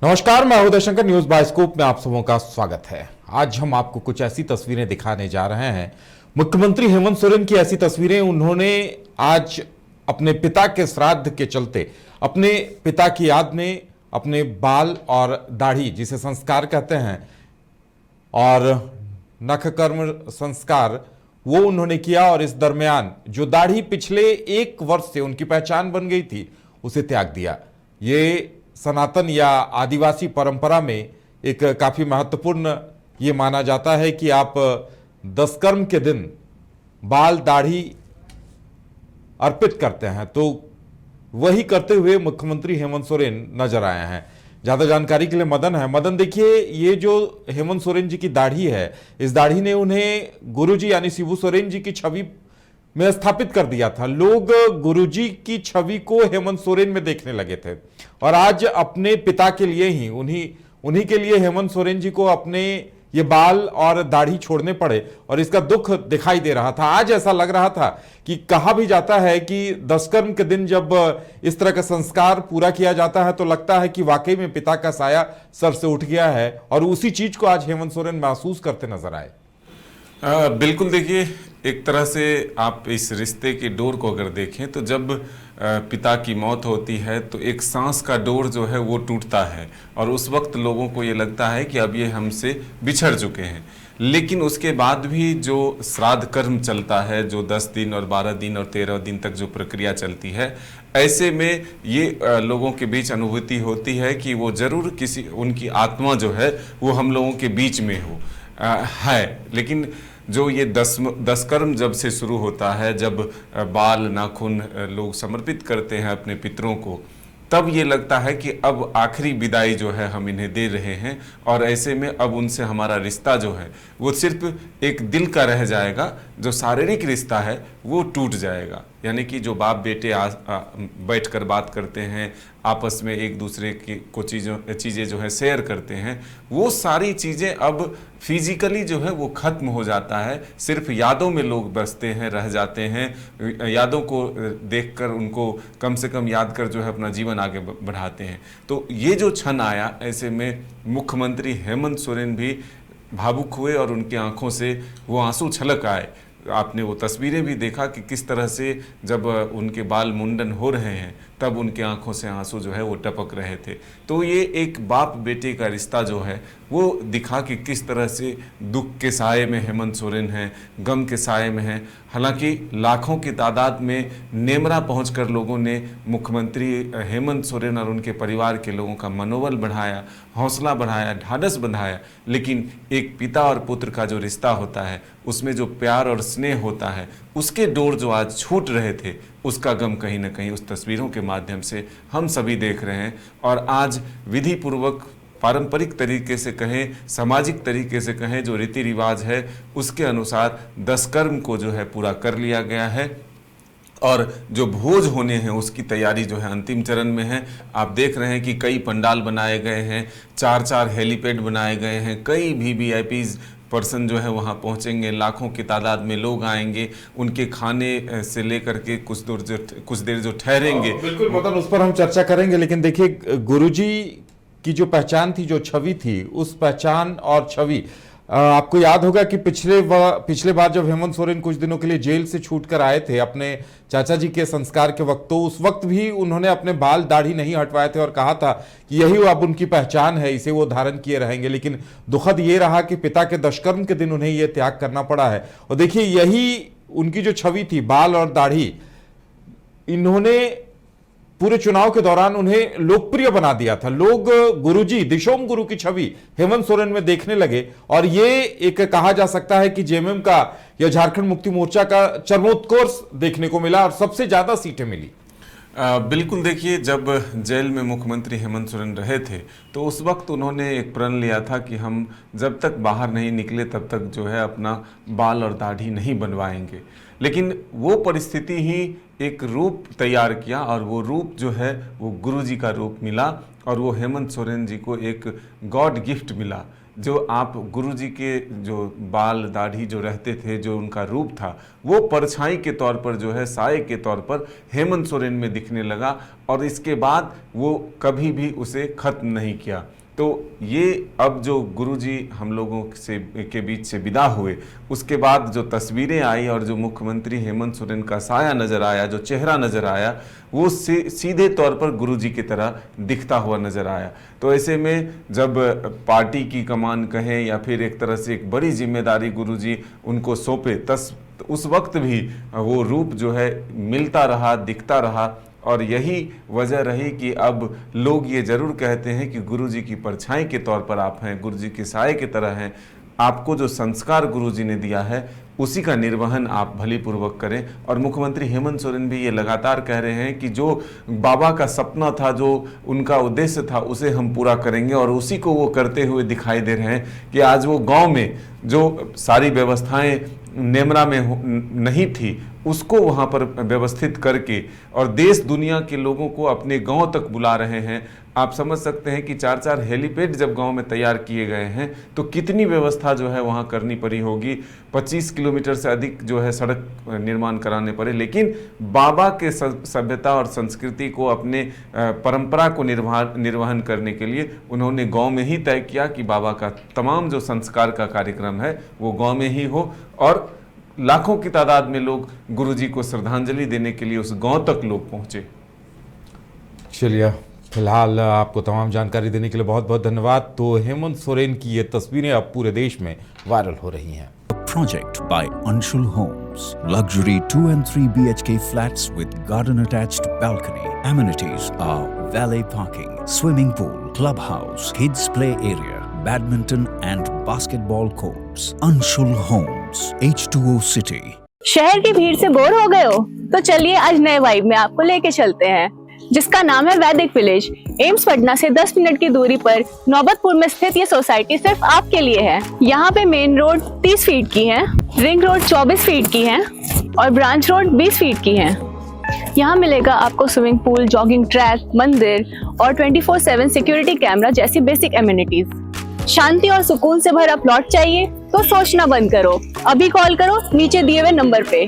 नमस्कार, मैं Uday Shankar. News bioscope में आप सबों का स्वागत है। आज हम आपको कुछ ऐसी तस्वीरें दिखाने जा रहे हैं। मुख्यमंत्री हेमंत सोरेन की ऐसी तस्वीरें उन्होंने आज अपने पिता के श्राद्ध के चलते अपने पिता की याद में अपने बाल और दाढ़ी, जिसे संस्कार कहते हैं, और नख कर्म संस्कार, वो उन्होंने किया। और इस दरमियान जो दाढ़ी पिछले 1 वर्ष से उनकी पहचान बन गई थी, उसे त्याग दिया। ये सनातन या आदिवासी परंपरा में एक काफी महत्वपूर्ण ये माना जाता है कि आप दशकर्म के दिन बाल दाढ़ी अर्पित करते हैं। तो वही करते हुए मुख्यमंत्री हेमंत सोरेन नजर आए हैं। ज्यादा जानकारी के लिए मदन है। मदन, देखिए, ये जो हेमंत सोरेन जी की दाढ़ी है, इस दाढ़ी ने उन्हें गुरुजी यानी शिबू सोरेन जी की छवि में स्थापित कर दिया था। लोग गुरुजी की छवि को हेमंत सोरेन में देखने लगे थे और आज अपने पिता के लिए ही उन्हीं के लिए हेमंत सोरेन जी को अपने ये बाल और दाढ़ी छोड़ने पड़े और इसका दुख दिखाई दे रहा था। आज ऐसा लग रहा था कि कहा भी जाता है कि दशकर्म के दिन जब इस तरह का संस्कार पूरा किया जाता है तो लगता है कि वाकई में पिता का साया सर से उठ गया है, और उसी चीज को आज हेमंत सोरेन महसूस करते नजर आए। बिल्कुल, देखिए, एक तरह से आप इस रिश्ते के डोर को अगर देखें तो जब पिता की मौत होती है तो एक सांस का डोर जो है वो टूटता है और उस वक्त लोगों को ये लगता है कि अब ये हमसे बिछड़ चुके हैं। लेकिन उसके बाद भी जो श्राद्ध कर्म चलता है, जो 10 दिन और 12 दिन और 13 दिन तक जो प्रक्रिया चलती है, ऐसे में ये लोगों के बीच अनुभूति होती है कि वो जरूर उनकी आत्मा जो है वो हम लोगों के बीच में है। लेकिन जो ये दशकर्म जब से शुरू होता है, जब बाल नाखून लोग समर्पित करते हैं अपने पितरों को, तब ये लगता है कि अब आखिरी विदाई जो है हम इन्हें दे रहे हैं और ऐसे में अब उनसे हमारा रिश्ता जो है वो सिर्फ एक दिल का रह जाएगा। जो शारीरिक रिश्ता है वो टूट जाएगा। यानी कि जो बाप बेटे बैठ कर बात करते हैं, आपस में एक दूसरे को चीज़ें जो है शेयर करते हैं, वो सारी चीज़ें अब फिजिकली जो है वो खत्म हो जाता है। सिर्फ यादों में लोग बसते हैं, रह जाते हैं। यादों को देखकर उनको कम से कम याद कर जो है अपना जीवन आगे बढ़ाते हैं। तो ये जो क्षण आया, ऐसे में मुख्यमंत्री हेमंत सोरेन भी भावुक हुए और उनकी आंखों से वो आंसू छलक आए। आपने वो तस्वीरें भी देखा कि किस तरह से जब उनके बाल मुंडन हो रहे हैं तब उनके आंखों से आंसू जो है वो टपक रहे थे। तो ये एक बाप बेटे का रिश्ता जो है वो दिखा कि किस तरह से दुख के साये में हेमंत सोरेन हैं, गम के साये में हैं। हालांकि लाखों की तादाद में नेमरा पहुंचकर लोगों ने मुख्यमंत्री हेमंत सोरेन और उनके परिवार के लोगों का मनोबल बढ़ाया, हौसला बढ़ाया, ढाढ़स बढ़ाया। लेकिन एक पिता और पुत्र का जो रिश्ता होता है, उसमें जो प्यार और स्नेह होता है, उसके डोर जो आज छूट रहे थे, उसका गम कहीं ना कहीं उस तस्वीरों के माध्यम से हम सभी देख रहे हैं। और आज विधि पूर्वक, पारंपरिक तरीके से कहें, सामाजिक तरीके से कहें, जो रीति रिवाज है उसके अनुसार दशकर्म को जो है पूरा कर लिया गया है और जो भोज होने हैं उसकी तैयारी जो है अंतिम चरण में है। आप देख रहे हैं कि कई पंडाल बनाए गए हैं, 4-4 हेलीपैड बनाए गए हैं, कई वीवीआईपीज पर्सन जो है वहाँ पहुँचेंगे, लाखों की तादाद में लोग आएंगे, उनके खाने से लेकर के कुछ देर जो ठहरेंगे। बिल्कुल मदन, उस पर हम चर्चा करेंगे। लेकिन देखिए, गुरुजी की जो पहचान थी, जो छवि थी, उस पहचान और छवि, आपको याद होगा कि पिछले बार जब हेमंत सोरेन कुछ दिनों के लिए जेल से छूटकर आए थे अपने चाचा जी के संस्कार के वक्त, तो उस वक्त भी उन्होंने अपने बाल दाढ़ी नहीं हटवाए थे और कहा था कि यही अब उनकी पहचान है, इसे वो धारण किए रहेंगे। लेकिन दुखद ये रहा कि पिता के दशकर्म के दिन उन्हें यह त्याग करना पड़ा है। और देखिए, यही उनकी जो छवि थी, बाल और दाढ़ी, इन्होंने पूरे चुनाव के दौरान उन्हें लोकप्रिय बना दिया था। लोग गुरुजी, दिशोम गुरु की छवि हेमंत सोरेन में देखने लगे और ये एक कहा जा सकता है कि जेएमएम का या झारखंड मुक्ति मोर्चा का चरमोत्कर्ष देखने को मिला और सबसे ज्यादा सीटें मिली। बिल्कुल, देखिए, जब जेल में मुख्यमंत्री हेमंत सोरेन रहे थे तो उस वक्त उन्होंने एक प्रण लिया था कि हम जब तक बाहर नहीं निकले तब तक जो है अपना बाल और दाढ़ी नहीं बनवाएंगे। लेकिन वो परिस्थिति ही एक रूप तैयार किया और वो रूप जो है वो गुरुजी का रूप मिला और वो हेमंत सोरेन जी को एक गॉड गिफ्ट मिला। जो आप गुरुजी के जो बाल दाढ़ी जो रहते थे, जो उनका रूप था, वो परछाई के तौर पर जो है, साए के तौर पर हेमंत सोरेन में दिखने लगा और इसके बाद वो कभी भी उसे खत्म नहीं किया। तो ये अब जो गुरुजी हम लोगों से के बीच से विदा हुए, उसके बाद जो तस्वीरें आई और जो मुख्यमंत्री हेमंत सोरेन का साया नजर आया, जो चेहरा नजर आया, वो सीधे तौर पर गुरुजी की तरह दिखता हुआ नजर आया। तो ऐसे में जब पार्टी की कमान कहें या फिर एक तरह से एक बड़ी जिम्मेदारी गुरुजी उनको सौंपे, उस वक्त भी वो रूप जो है मिलता रहा, दिखता रहा। और यही वजह रही कि अब लोग ये जरूर कहते हैं कि गुरुजी की परछाई के तौर पर आप हैं, गुरुजी के साए की तरह हैं। आपको जो संस्कार गुरुजी ने दिया है उसी का निर्वहन आप भलीपूर्वक करें। और मुख्यमंत्री हेमंत सोरेन भी ये लगातार कह रहे हैं कि जो बाबा का सपना था, जो उनका उद्देश्य था, उसे हम पूरा करेंगे और उसी को वो करते हुए दिखाई दे रहे हैं कि आज वो गांव में जो सारी व्यवस्थाएं नेमरा में नहीं थी, उसको वहाँ पर व्यवस्थित करके और देश दुनिया के लोगों को अपने गांव तक बुला रहे हैं। आप समझ सकते हैं कि 4-4 हेलीपैड जब गांव में तैयार किए गए हैं तो कितनी व्यवस्था जो है वहाँ करनी पड़ी होगी। 25 किलोमीटर से अधिक जो है सड़क निर्माण कराने पड़े, लेकिन बाबा के सभ्यता और संस्कृति को, अपने परंपरा को निर्वहन करने के लिए उन्होंने गांव में ही तय किया कि बाबा का तमाम जो संस्कार का कार्यक्रम है वो गांव में ही हो और लाखों की तादाद में लोग गुरुजी को श्रद्धांजलि देने के लिए उस गांव तक लोग पहुंचे। चलिए, फिलहाल आपको तमाम जानकारी देने के लिए बहुत बहुत धन्यवाद। तो हेमंत सोरेन की ये तस्वीरें अब पूरे देश में वायरल हो रही हैं। Project by Anshul Homes. Luxury 2 and 3 BHK flats with garden attached balcony. Amenities are valet parking, swimming pool, clubhouse, kids play area, badminton and basketball courts. Anshul Homes, H2O City. शहर की भीड़ से bore हो गए हो? तो चलिए आज नए वाइब में आपको लेके चलते हैं, जिसका नाम है वैदिक विलेज। एम्स पटना से 10 मिनट की दूरी पर नौबतपुर में स्थित ये सोसाइटी सिर्फ आपके लिए है। यहाँ पे मेन रोड 30 फीट की है, रिंग रोड 24 फीट की है और ब्रांच रोड 20 फीट की है। यहाँ मिलेगा आपको स्विमिंग पूल, जॉगिंग ट्रैक, मंदिर और 24/7 सिक्योरिटी कैमरा जैसी बेसिक एमिनिटीज। शांति और सुकून से भरा प्लॉट चाहिए तो सोचना बंद करो, अभी कॉल करो नीचे दिए हुए नंबर पे।